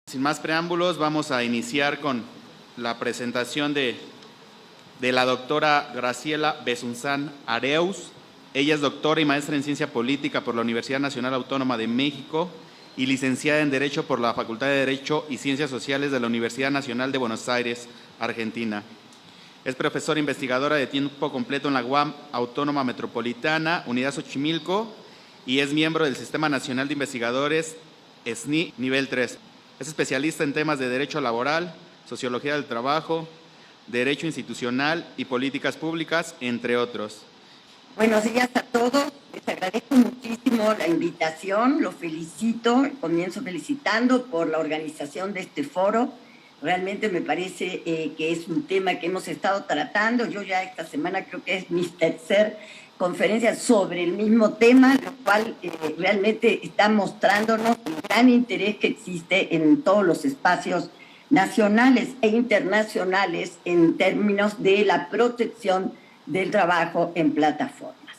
Sin más preámbulos, vamos a iniciar con la presentación de la doctora Graciela Besunzán Areus. Ella es doctora y maestra en Ciencia Política por la Universidad Nacional Autónoma de México y licenciada en Derecho por la Facultad de Derecho y Ciencias Sociales de la Universidad Nacional de Buenos Aires, Argentina. Es profesora investigadora de tiempo completo en la UAM Autónoma Metropolitana, Unidad Xochimilco, y es miembro del Sistema Nacional de Investigadores SNI Nivel 3. Es especialista en temas de derecho laboral, sociología del trabajo, derecho institucional y políticas públicas, entre otros. Buenos días a todos. Les agradezco muchísimo la invitación, los felicito, comienzo felicitando por la organización de este foro. Realmente me parece que es un tema que hemos estado tratando. Yo ya esta semana creo que es mi tercer conferencia sobre el mismo tema, lo cual realmente está mostrándonos el gran interés que existe en todos los espacios nacionales e internacionales en términos de la protección del trabajo en plataformas.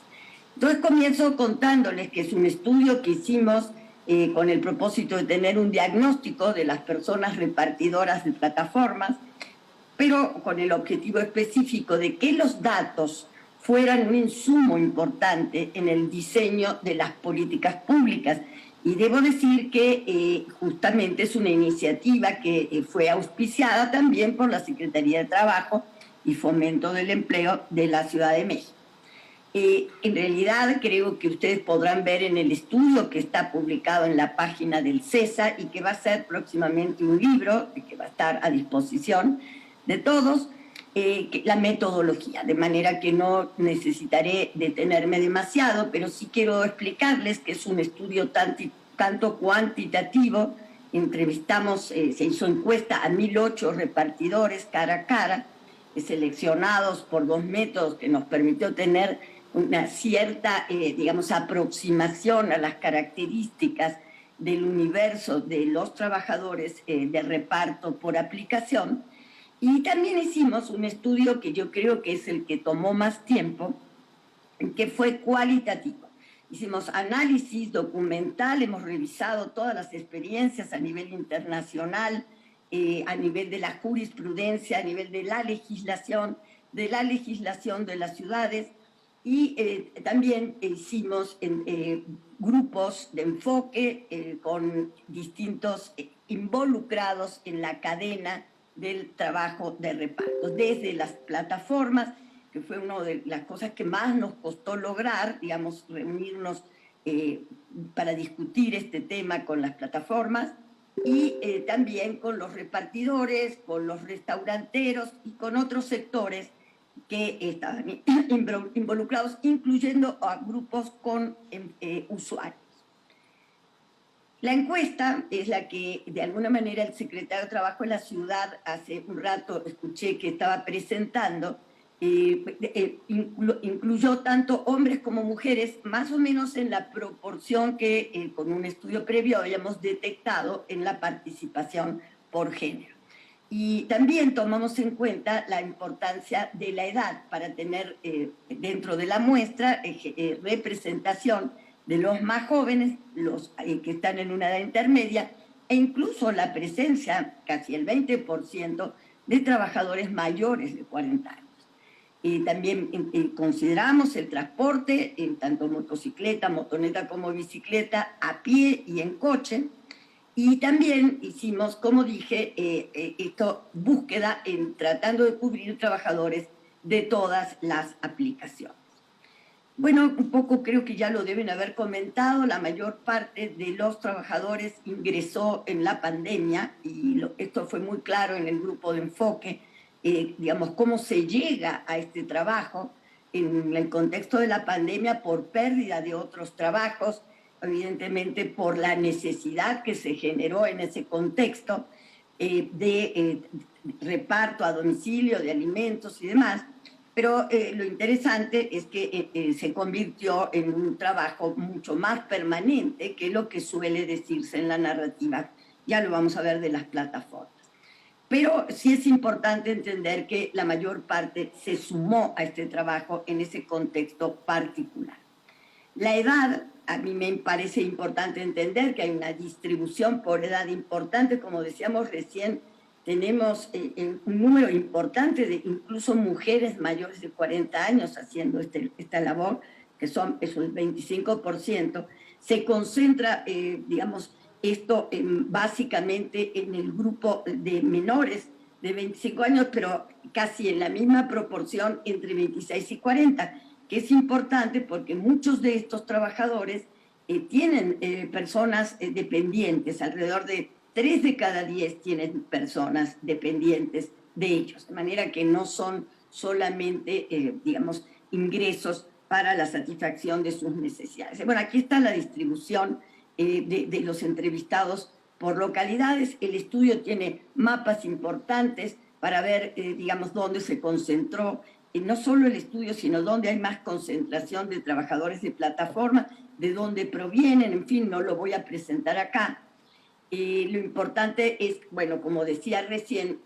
Entonces comienzo contándoles que es un estudio que hicimos con el propósito de tener un diagnóstico de las personas repartidoras de plataformas, pero con el objetivo específico de que los datos fueran un insumo importante en el diseño de las políticas públicas. Y debo decir que justamente es una iniciativa que fue auspiciada también por la Secretaría de Trabajo y Fomento del Empleo de la Ciudad de México. En realidad creo que ustedes podrán ver en el estudio que está publicado en la página del CESA y que va a ser próximamente un libro que va a estar a disposición de todos, la metodología, de manera que no necesitaré detenerme demasiado, pero sí quiero explicarles que es un estudio tanto cuantitativo. Entrevistamos, se hizo encuesta a 1.008 repartidores cara a cara, seleccionados por 2 métodos que nos permitió tener una cierta, aproximación a las características del universo de los trabajadores de reparto por aplicación. Y también hicimos un estudio que yo creo que es el que tomó más tiempo, que fue cualitativo. Hicimos análisis documental, hemos revisado todas las experiencias a nivel internacional, a nivel de la jurisprudencia, a nivel de la legislación de las ciudades, y también hicimos grupos de enfoque con distintos involucrados en la cadena del trabajo de reparto, desde las plataformas, que fue una de las cosas que más nos costó lograr, reunirnos para discutir este tema con las plataformas, y también con los repartidores, con los restauranteros y con otros sectores que estaban involucrados, incluyendo a grupos con usuarios. La encuesta es la que, de alguna manera, el secretario de Trabajo en la ciudad, hace un rato escuché que estaba presentando, incluyó tanto hombres como mujeres, más o menos en la proporción que con un estudio previo habíamos detectado en la participación por género. Y también tomamos en cuenta la importancia de la edad para tener dentro de la muestra representación de los más jóvenes, los que están en una edad intermedia, e incluso la presencia, casi el 20%, de trabajadores mayores de 40 años. También consideramos el transporte, tanto motocicleta, motoneta como bicicleta, a pie y en coche. Y también hicimos, como dije, búsqueda tratando de cubrir trabajadores de todas las aplicaciones. Bueno, un poco creo que ya lo deben haber comentado, la mayor parte de los trabajadores ingresó en la pandemia y esto fue muy claro en el grupo de enfoque, cómo se llega a este trabajo en el contexto de la pandemia por pérdida de otros trabajos, evidentemente por la necesidad que se generó en ese contexto de reparto a domicilio de alimentos y demás. Pero lo interesante es que se convirtió en un trabajo mucho más permanente que lo que suele decirse en la narrativa. Ya lo vamos a ver de las plataformas. Pero sí es importante entender que la mayor parte se sumó a este trabajo en ese contexto particular. La edad a mí me parece importante entender que hay una distribución por edad importante, como decíamos recién, tenemos un número importante de incluso mujeres mayores de 40 años haciendo esta labor, que es un 25%, se concentra, digamos, esto básicamente en el grupo de menores de 25 años, pero casi en la misma proporción entre 26 y 40, que es importante porque muchos de estos trabajadores tienen personas dependientes, alrededor de 3 de cada 10 tienen personas dependientes de ellos, de manera que no son solamente, digamos, ingresos para la satisfacción de sus necesidades. Bueno, aquí está la distribución de los entrevistados por localidades. El estudio tiene mapas importantes para ver, digamos, dónde se concentró, no solo el estudio, sino dónde hay más concentración de trabajadores de plataforma, de dónde provienen, en fin, no lo voy a presentar acá. Lo importante es, bueno, como decía recién,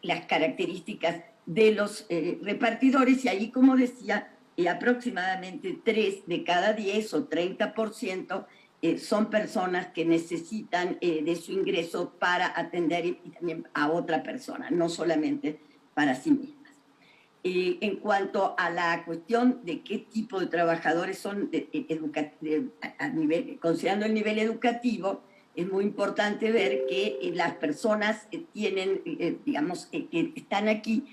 las características de los repartidores, y ahí, como decía, aproximadamente 3 de cada 10 o 30% son personas que necesitan de su ingreso para atender y también a otra persona, no solamente para sí mismas. En cuanto a la cuestión de qué tipo de trabajadores son considerando el nivel educativo, es muy importante ver que las personas tienen, digamos, que están aquí,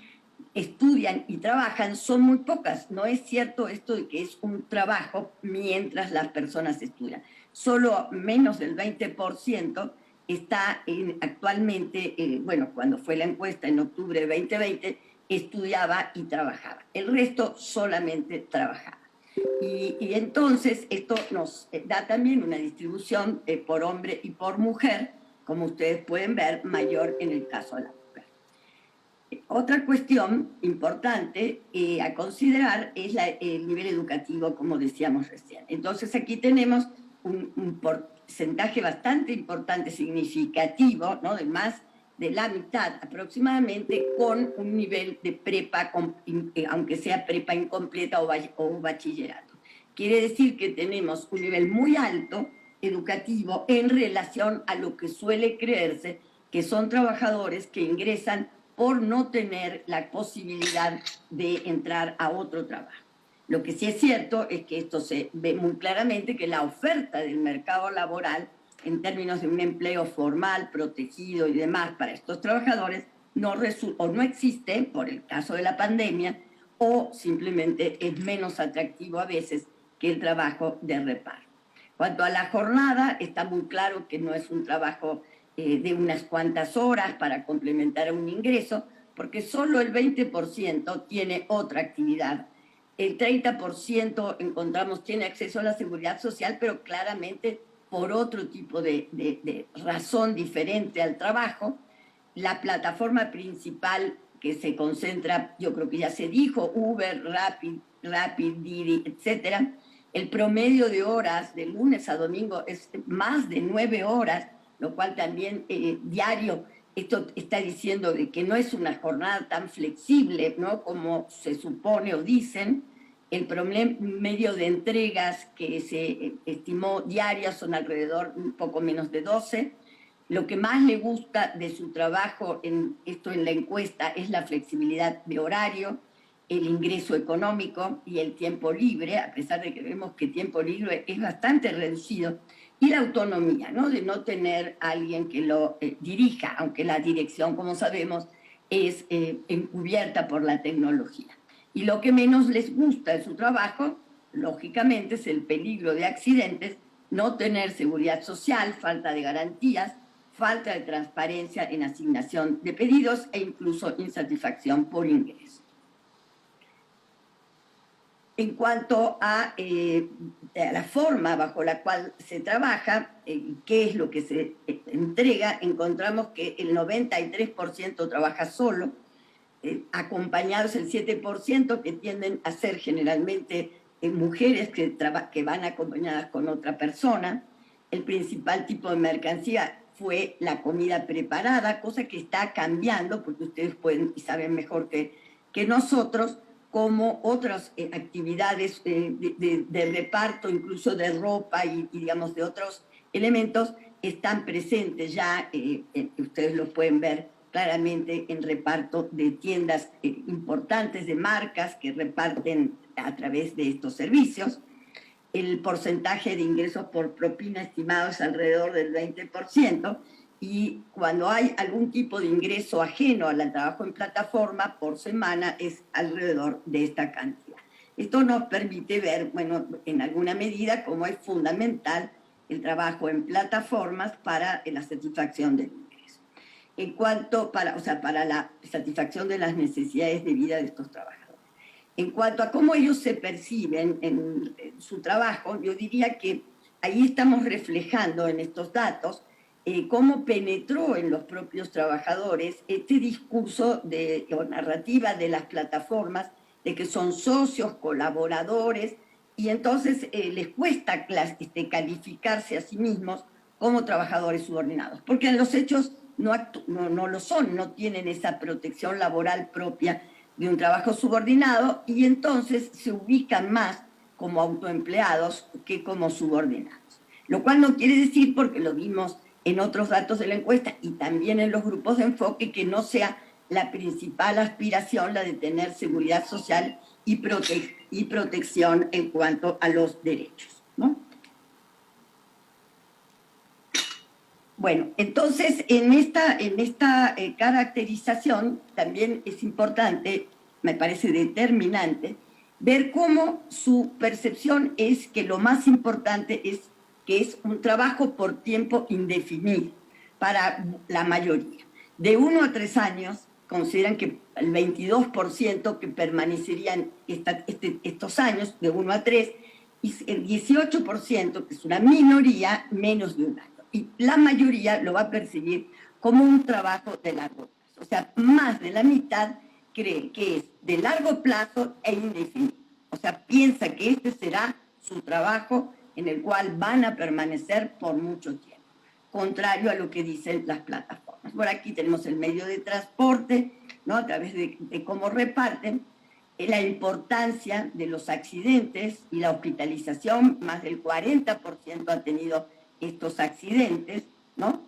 estudian y trabajan, son muy pocas. No es cierto esto de que es un trabajo mientras las personas estudian. Solo menos del 20% está actualmente, bueno, cuando fue la encuesta en octubre de 2020, estudiaba y trabajaba. El resto solamente trabajaba. Y entonces esto nos da también una distribución por hombre y por mujer, como ustedes pueden ver, mayor en el caso de la mujer. Otra cuestión importante a considerar es el nivel educativo, como decíamos recién. Entonces aquí tenemos un porcentaje bastante importante, significativo, ¿no? De más de la mitad aproximadamente, con un nivel de prepa, aunque sea prepa incompleta o bachillerato. Quiere decir que tenemos un nivel muy alto educativo en relación a lo que suele creerse que son trabajadores que ingresan por no tener la posibilidad de entrar a otro trabajo. Lo que sí es cierto es que esto se ve muy claramente, que la oferta del mercado laboral en términos de un empleo formal, protegido y demás para estos trabajadores no existe por el caso de la pandemia, o simplemente es menos atractivo a veces que el trabajo de reparto. Cuanto a la jornada, está muy claro que no es un trabajo de unas cuantas horas para complementar un ingreso, porque solo el 20% tiene otra actividad. El 30% encontramos tiene acceso a la seguridad social, pero claramente por otro tipo de razón diferente al trabajo. La plataforma principal que se concentra, yo creo que ya se dijo, Uber, Rapid, Didi, etcétera. El promedio de horas de lunes a domingo es más de 9 horas, lo cual también diario, esto está diciendo de que no es una jornada tan flexible, ¿no?, como se supone o dicen. El promedio de entregas que se estimó diarias son alrededor un poco menos de 12. Lo que más le gusta de su trabajo en la encuesta es la flexibilidad de horario, el ingreso económico y el tiempo libre, a pesar de que vemos que tiempo libre es bastante reducido, y la autonomía, ¿no?, de no tener a alguien que lo dirija, aunque la dirección, como sabemos, es encubierta por la tecnología. Y lo que menos les gusta de su trabajo, lógicamente, es el peligro de accidentes, no tener seguridad social, falta de garantías, falta de transparencia en asignación de pedidos e incluso insatisfacción por ingreso. En cuanto a la forma bajo la cual se trabaja, qué es lo que se entrega, encontramos que el 93% trabaja solo, acompañados el 7%, que tienden a ser generalmente mujeres que van acompañadas con otra persona. El principal tipo de mercancía fue la comida preparada, cosa que está cambiando, porque ustedes pueden y saben mejor que nosotros, como otras actividades de reparto, incluso de ropa y, digamos, de otros elementos, están presentes ya, ustedes lo pueden ver claramente en reparto de tiendas importantes, de marcas que reparten a través de estos servicios. El porcentaje de ingresos por propina estimado es alrededor del 20%, y cuando hay algún tipo de ingreso ajeno al trabajo en plataforma por semana es alrededor de esta cantidad. Esto nos permite ver, bueno, en alguna medida cómo es fundamental el trabajo en plataformas para la satisfacción del ingreso. En cuanto para la satisfacción de las necesidades de vida de estos trabajadores. En cuanto a cómo ellos se perciben en su trabajo, yo diría que ahí estamos reflejando en estos datos cómo penetró en los propios trabajadores este discurso o narrativa de las plataformas, de que son socios, colaboradores, y entonces les cuesta calificarse a sí mismos como trabajadores subordinados, porque en los hechos no lo son, no tienen esa protección laboral propia de un trabajo subordinado, y entonces se ubican más como autoempleados que como subordinados. Lo cual no quiere decir, porque lo vimos en otros datos de la encuesta y también en los grupos de enfoque, que no sea la principal aspiración la de tener seguridad social y protección en cuanto a los derechos, ¿no? Bueno, entonces en esta caracterización también es importante, me parece determinante, ver cómo su percepción es que lo más importante es que es un trabajo por tiempo indefinido para la mayoría. De 1 a 3 años, consideran que el 22% que permanecerían estos años, de 1 a 3, y el 18%, que es una minoría, menos de un año. Y la mayoría lo va a percibir como un trabajo de largo plazo. O sea, más de la mitad cree que es de largo plazo e indefinido. O sea, piensa que este será su trabajo en el cual van a permanecer por mucho tiempo, contrario a lo que dicen las plataformas. Por aquí tenemos el medio de transporte, ¿no? A través de cómo reparten, la importancia de los accidentes y la hospitalización, más del 40% ha tenido estos accidentes, ¿no?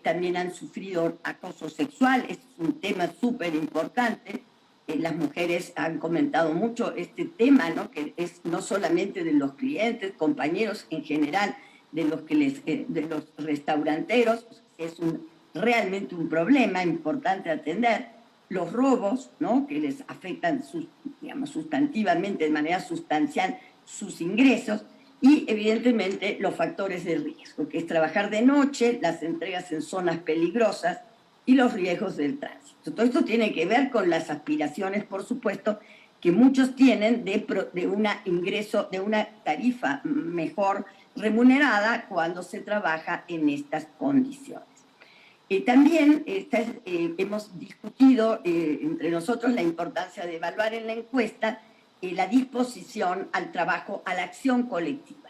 También han sufrido acoso sexual, es un tema súper importante. Las mujeres han comentado mucho este tema, ¿no? Que es no solamente de los clientes, compañeros en general, de los restauranteros, es realmente un problema importante atender. Los robos, ¿no? Que les afectan sustantivamente, de manera sustancial, sus ingresos, y evidentemente los factores de riesgo, que es trabajar de noche, las entregas en zonas peligrosas y los riesgos del tránsito. Todo esto tiene que ver con las aspiraciones, por supuesto, que muchos tienen de una tarifa mejor remunerada cuando se trabaja en estas condiciones. También hemos discutido entre nosotros la importancia de evaluar en la encuesta la disposición al trabajo, a la acción colectiva.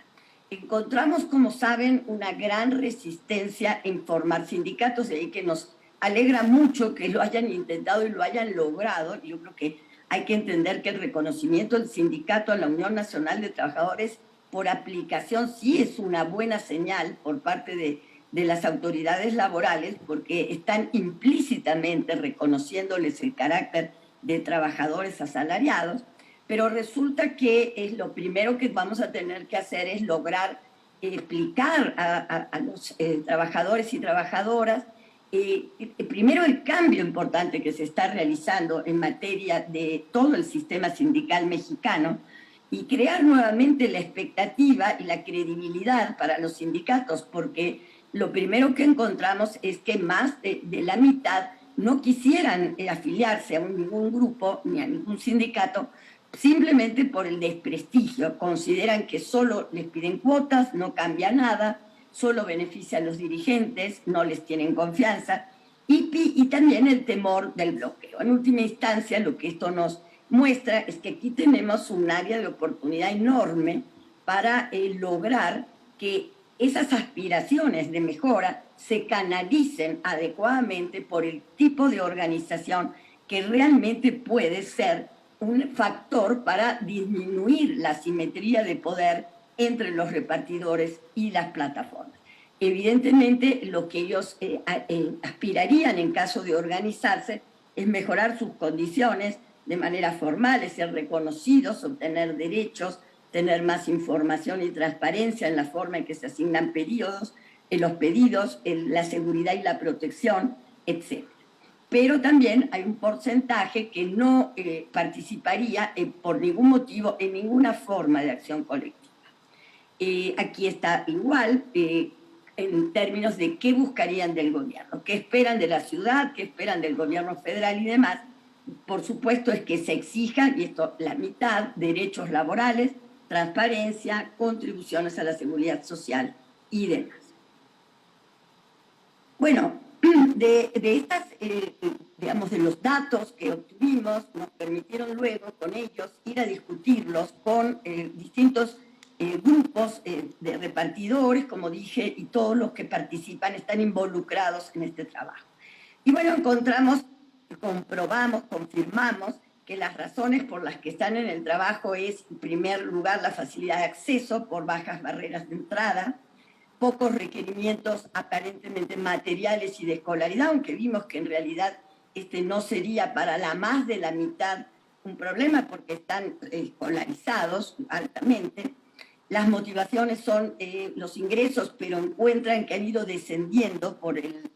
Encontramos, como saben, una gran resistencia en formar sindicatos, de ahí que nos alegra mucho que lo hayan intentado y lo hayan logrado. Yo creo que hay que entender que el reconocimiento del sindicato a la Unión Nacional de Trabajadores por aplicación sí es una buena señal por parte de las autoridades laborales, porque están implícitamente reconociéndoles el carácter de trabajadores asalariados, pero resulta que es lo primero que vamos a tener que hacer es lograr explicar a los trabajadores y trabajadoras primero el cambio importante que se está realizando en materia de todo el sistema sindical mexicano, y crear nuevamente la expectativa y la credibilidad para los sindicatos, porque lo primero que encontramos es que más de la mitad no quisieran afiliarse a ningún grupo ni a ningún sindicato, simplemente por el desprestigio. Consideran que solo les piden cuotas, no cambia nada, solo beneficia a los dirigentes, no les tienen confianza, y también el temor del bloqueo. En última instancia, lo que esto nos muestra es que aquí tenemos un área de oportunidad enorme para lograr que esas aspiraciones de mejora se canalicen adecuadamente por el tipo de organización que realmente puede ser un factor para disminuir la asimetría de poder entre los repartidores y las plataformas. Evidentemente, lo que ellos aspirarían en caso de organizarse es mejorar sus condiciones de manera formal, es ser reconocidos, obtener derechos, tener más información y transparencia en la forma en que se asignan periodos, en los pedidos, en la seguridad y la protección, etc. Pero también hay un porcentaje que no participaría por ningún motivo en ninguna forma de acción colectiva. Aquí está igual, en términos de qué buscarían del gobierno, qué esperan de la ciudad, qué esperan del gobierno federal y demás. Por supuesto es que se exijan, y esto la mitad, derechos laborales, transparencia, contribuciones a la seguridad social y demás. Bueno, de estas, digamos, de los datos que obtuvimos, nos permitieron luego con ellos ir a discutirlos con distintos grupos de repartidores, como dije, y todos los que participan están involucrados en este trabajo. Y bueno, comprobamos, confirmamos que las razones por las que están en el trabajo es, en primer lugar, la facilidad de acceso por bajas barreras de entrada, pocos requerimientos aparentemente materiales y de escolaridad, aunque vimos que en realidad no sería para la más de la mitad un problema porque están escolarizados altamente. Las motivaciones son los ingresos, pero encuentran que han ido descendiendo por el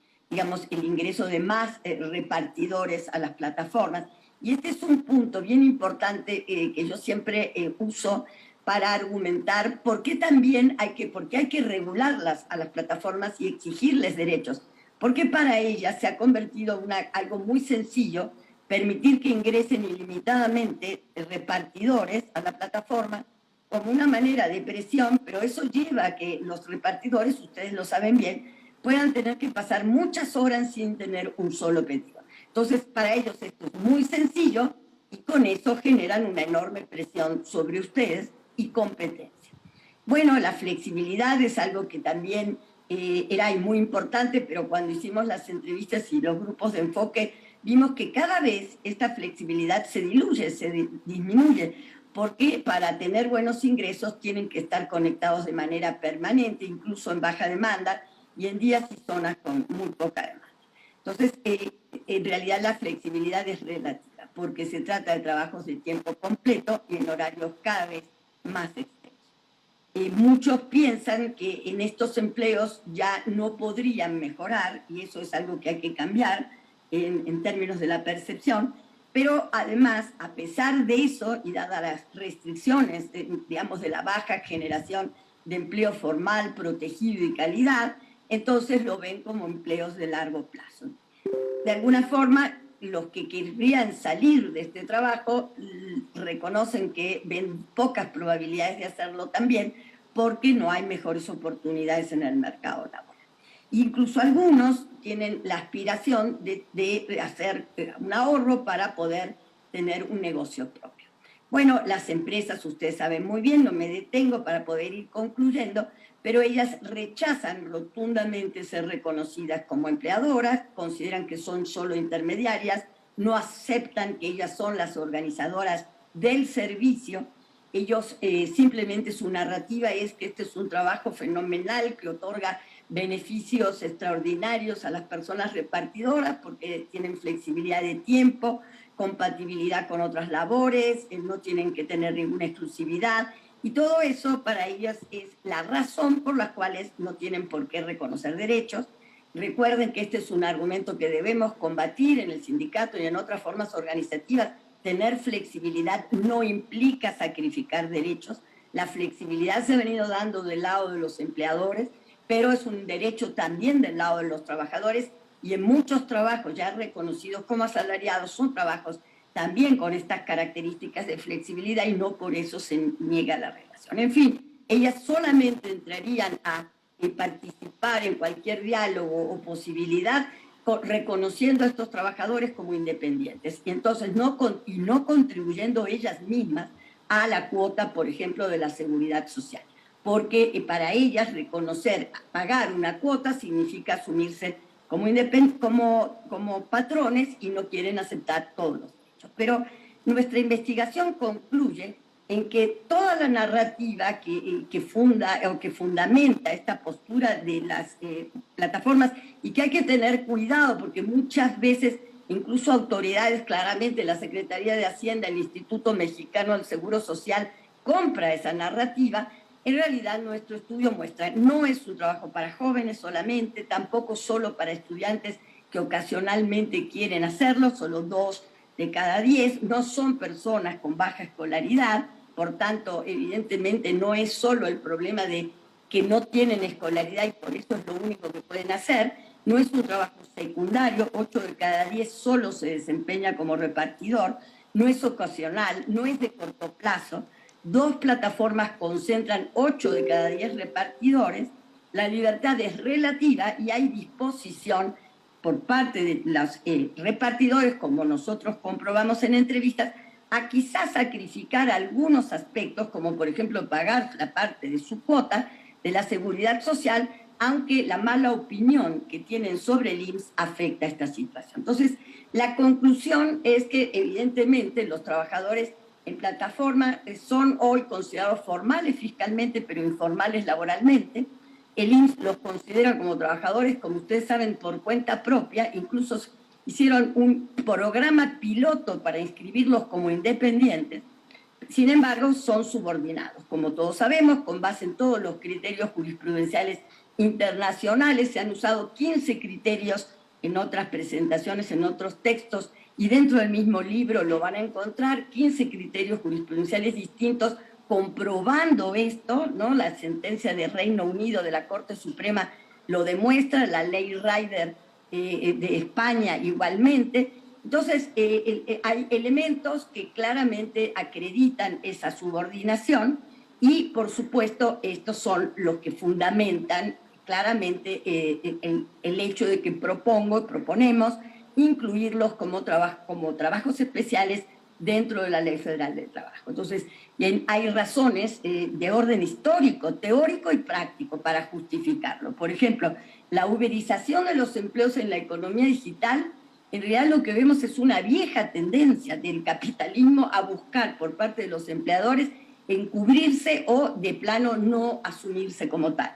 ingreso de más repartidores a las plataformas. Y este es un punto bien importante que yo siempre uso para argumentar por qué también hay que regularlas a las plataformas y exigirles derechos. Porque para ellas se ha convertido en algo muy sencillo permitir que ingresen ilimitadamente repartidores a la plataforma como una manera de presión, pero eso lleva a que los repartidores, ustedes lo saben bien, puedan tener que pasar muchas horas sin tener un solo pedido. Entonces, para ellos esto es muy sencillo y con eso generan una enorme presión sobre ustedes y competencia. Bueno, la flexibilidad es algo que también era muy importante, pero cuando hicimos las entrevistas y los grupos de enfoque, vimos que cada vez esta flexibilidad se diluye, se disminuye, porque para tener buenos ingresos tienen que estar conectados de manera permanente, incluso en baja demanda, y en días y zonas con muy poca demanda. Entonces, en realidad la flexibilidad es relativa, porque se trata de trabajos de tiempo completo y en horarios cada vez más extensos. Muchos piensan que en estos empleos ya no podrían mejorar, y eso es algo que hay que cambiar en términos de la percepción, pero además, a pesar de eso, y dadas las restricciones, digamos, de la baja generación de empleo formal, protegido y calidad, entonces lo ven como empleos de largo plazo. De alguna forma, los que querrían salir de este trabajo reconocen que ven pocas probabilidades de hacerlo también porque no hay mejores oportunidades en el mercado laboral. Incluso algunos tienen la aspiración de hacer un ahorro para poder tener un negocio propio. Bueno, las empresas, ustedes saben muy bien, no me detengo para poder ir concluyendo, pero ellas rechazan rotundamente ser reconocidas como empleadoras, consideran que son solo intermediarias, no aceptan que ellas son las organizadoras del servicio. Ellos simplemente su narrativa es que este es un trabajo fenomenal que otorga beneficios extraordinarios a las personas repartidoras porque tienen flexibilidad de tiempo, compatibilidad con otras labores, no tienen que tener ninguna exclusividad y todo eso para ellas es la razón por la cual no tienen por qué reconocer derechos. Recuerden que este es un argumento que debemos combatir en el sindicato y en otras formas organizativas. Tener flexibilidad no implica sacrificar derechos. La flexibilidad se ha venido dando del lado de los empleadores, pero es un derecho también del lado de los trabajadores y en muchos trabajos ya reconocidos como asalariados son trabajos también con estas características de flexibilidad y no por eso se niega la relación. En fin, ellas solamente entrarían a participar en cualquier diálogo o posibilidad reconociendo a estos trabajadores como independientes y entonces no contribuyendo ellas mismas a la cuota, por ejemplo, de la seguridad social. Porque para ellas reconocer, pagar una cuota significa asumirse como patrones y no quieren aceptar todos los derechos. Pero nuestra investigación concluye en que toda la narrativa que funda o que fundamenta esta postura de las plataformas, y que hay que tener cuidado porque muchas veces incluso autoridades, claramente la Secretaría de Hacienda, el Instituto Mexicano del Seguro Social, compra esa narrativa. En realidad nuestro estudio muestra, no es un trabajo para jóvenes solamente, tampoco solo para estudiantes que ocasionalmente quieren hacerlo, solo 2 de cada 10, no son personas con baja escolaridad, por tanto, evidentemente no es solo el problema de que no tienen escolaridad y por eso es lo único que pueden hacer, no es un trabajo secundario, 8 de cada 10 solo se desempeña como repartidor, no es ocasional, no es de corto plazo. 2 plataformas concentran 8 de cada 10 repartidores, la libertad es relativa y hay disposición por parte de los repartidores, como nosotros comprobamos en entrevistas, a quizás sacrificar algunos aspectos, como por ejemplo pagar la parte de su cuota de la seguridad social, aunque la mala opinión que tienen sobre el IMSS afecta a esta situación. Entonces, la conclusión es que evidentemente los trabajadores en plataforma son hoy considerados formales fiscalmente, pero informales laboralmente. El IMSS los considera como trabajadores, como ustedes saben, por cuenta propia, incluso hicieron un programa piloto para inscribirlos como independientes. Sin embargo, son subordinados, como todos sabemos, con base en todos los criterios jurisprudenciales internacionales. Se han usado 15 criterios en otras presentaciones, en otros textos, y dentro del mismo libro lo van a encontrar, 15 criterios jurisprudenciales distintos comprobando esto, ¿no? La sentencia de Reino Unido de la Corte Suprema lo demuestra, la ley Rider de España igualmente. Entonces, hay elementos que claramente acreditan esa subordinación y, por supuesto, estos son los que fundamentan claramente el hecho de que proponemos incluirlos como trabajos especiales dentro de la Ley Federal del Trabajo. Entonces, hay razones de orden histórico, teórico y práctico para justificarlo. Por ejemplo, la uberización de los empleos en la economía digital, en realidad lo que vemos es una vieja tendencia del capitalismo a buscar por parte de los empleadores encubrirse o de plano no asumirse como tal.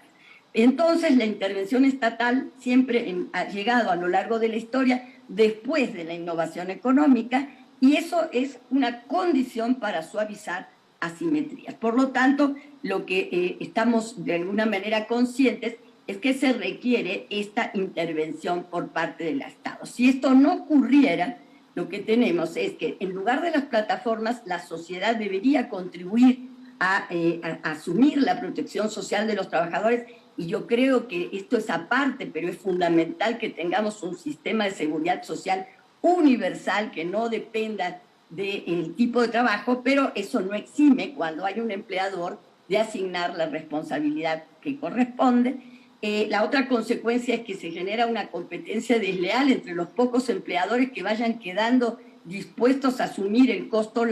Entonces, la intervención estatal siempre ha llegado a lo largo de la historia después de la innovación económica, y eso es una condición para suavizar asimetrías. Por lo tanto, lo que estamos de alguna manera conscientes es que se requiere esta intervención por parte del Estado. Si esto no ocurriera, lo que tenemos es que en lugar de las plataformas, la sociedad debería contribuir a asumir la protección social de los trabajadores, y yo creo que esto es aparte, pero es fundamental que tengamos un sistema de seguridad social universal que no dependa del tipo de trabajo, pero eso no exime cuando hay un empleador de asignar la responsabilidad que corresponde. La otra consecuencia es que se genera una competencia desleal entre los pocos empleadores que vayan quedando dispuestos a asumir el costo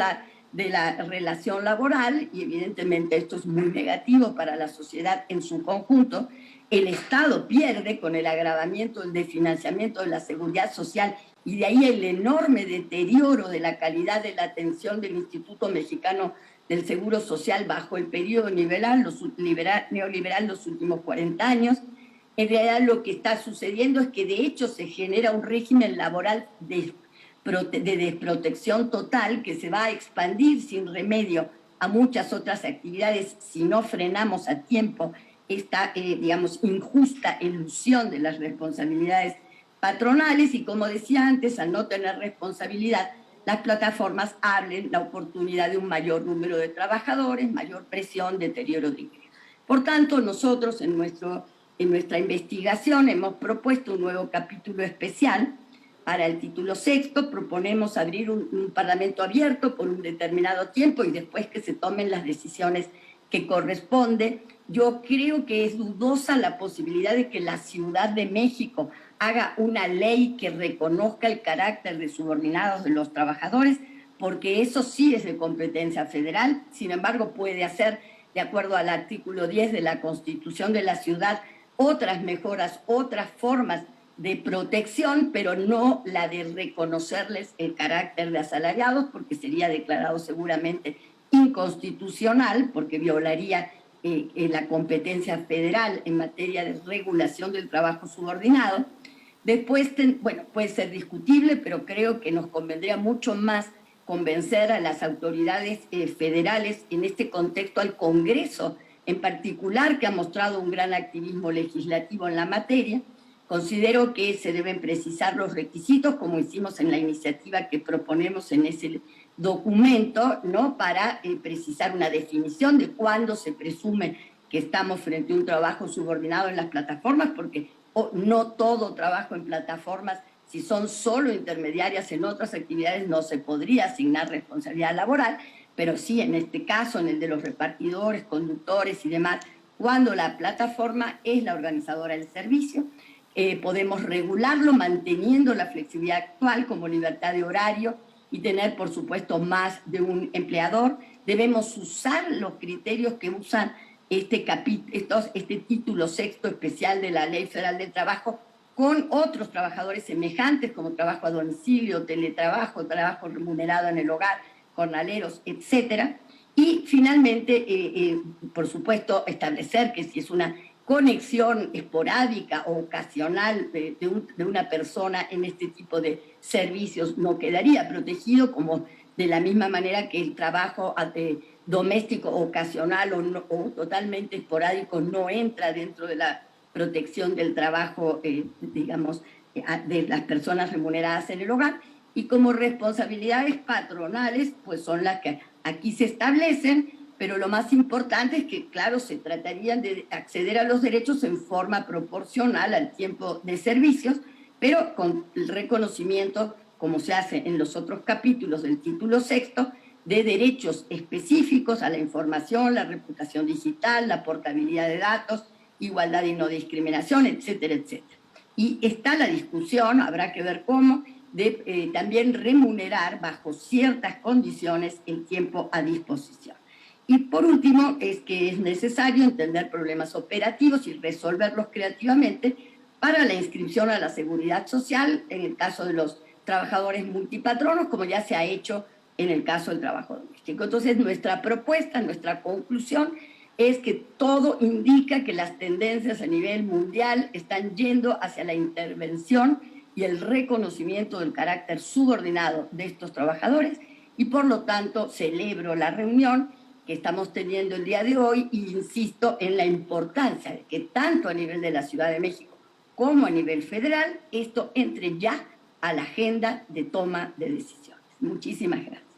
de la relación laboral, y evidentemente esto es muy negativo para la sociedad en su conjunto. El Estado pierde con el agravamiento del desfinanciamiento de la seguridad social, y de ahí el enorme deterioro de la calidad de la atención del Instituto Mexicano del Seguro Social bajo el periodo neoliberal los últimos 40 años. En realidad lo que está sucediendo es que de hecho se genera un régimen laboral de desprotección total que se va a expandir sin remedio a muchas otras actividades si no frenamos a tiempo esta, injusta elusión de las responsabilidades patronales. Y como decía antes, al no tener responsabilidad, las plataformas abren la oportunidad de un mayor número de trabajadores, mayor presión, deterioro de ingresos. Por tanto, nosotros en nuestra investigación hemos propuesto un nuevo capítulo especial. Para el título 6 proponemos abrir un parlamento abierto por un determinado tiempo y después que se tomen las decisiones que corresponde. Yo creo que es dudosa la posibilidad de que la Ciudad de México haga una ley que reconozca el carácter de subordinados de los trabajadores, porque eso sí es de competencia federal. Sin embargo, puede hacer, de acuerdo al artículo 10 de la Constitución de la Ciudad, otras mejoras, otras formas de protección, pero no la de reconocerles el carácter de asalariados, porque sería declarado seguramente inconstitucional, porque violaría la competencia federal en materia de regulación del trabajo subordinado. Después, bueno, puede ser discutible, pero creo que nos convendría mucho más convencer a las autoridades federales, en este contexto al Congreso en particular, que ha mostrado un gran activismo legislativo en la materia. Considero que se deben precisar los requisitos, como hicimos en la iniciativa que proponemos en ese documento, ¿no? Para precisar una definición de cuándo se presume que estamos frente a un trabajo subordinado en las plataformas, porque no todo trabajo en plataformas, si son solo intermediarias en otras actividades, no se podría asignar responsabilidad laboral, pero sí en este caso, en el de los repartidores, conductores y demás, cuando la plataforma es la organizadora del servicio, podemos regularlo manteniendo la flexibilidad actual como libertad de horario y tener, por supuesto, más de un empleador. Debemos usar los criterios que usan este título sexto especial de la Ley Federal del Trabajo con otros trabajadores semejantes, como trabajo a domicilio, teletrabajo, trabajo remunerado en el hogar, jornaleros, etcétera. Y finalmente, por supuesto, establecer que si es una conexión esporádica o ocasional de una persona en este tipo de servicios no quedaría protegido, como de la misma manera que el trabajo doméstico ocasional o totalmente esporádico no entra dentro de la protección del trabajo, digamos, de las personas remuneradas en el hogar. Y como responsabilidades patronales, pues son las que aquí se establecen, pero lo más importante es que, claro, se tratarían de acceder a los derechos en forma proporcional al tiempo de servicios, pero con el reconocimiento, como se hace en los otros capítulos del título sexto, de derechos específicos a la información, la reputación digital, la portabilidad de datos, igualdad y no discriminación, etcétera, etcétera. Y está la discusión, habrá que ver cómo, de también remunerar bajo ciertas condiciones el tiempo a disposición. Y por último, es que es necesario entender problemas operativos y resolverlos creativamente para la inscripción a la seguridad social en el caso de los trabajadores multipatronos, como ya se ha hecho en el caso del trabajo doméstico. Entonces, nuestra propuesta, nuestra conclusión es que todo indica que las tendencias a nivel mundial están yendo hacia la intervención y el reconocimiento del carácter subordinado de estos trabajadores, y por lo tanto celebro la reunión que estamos teniendo el día de hoy e insisto en la importancia de que tanto a nivel de la Ciudad de México como a nivel federal esto entre ya a la agenda de toma de decisiones. Muchísimas gracias.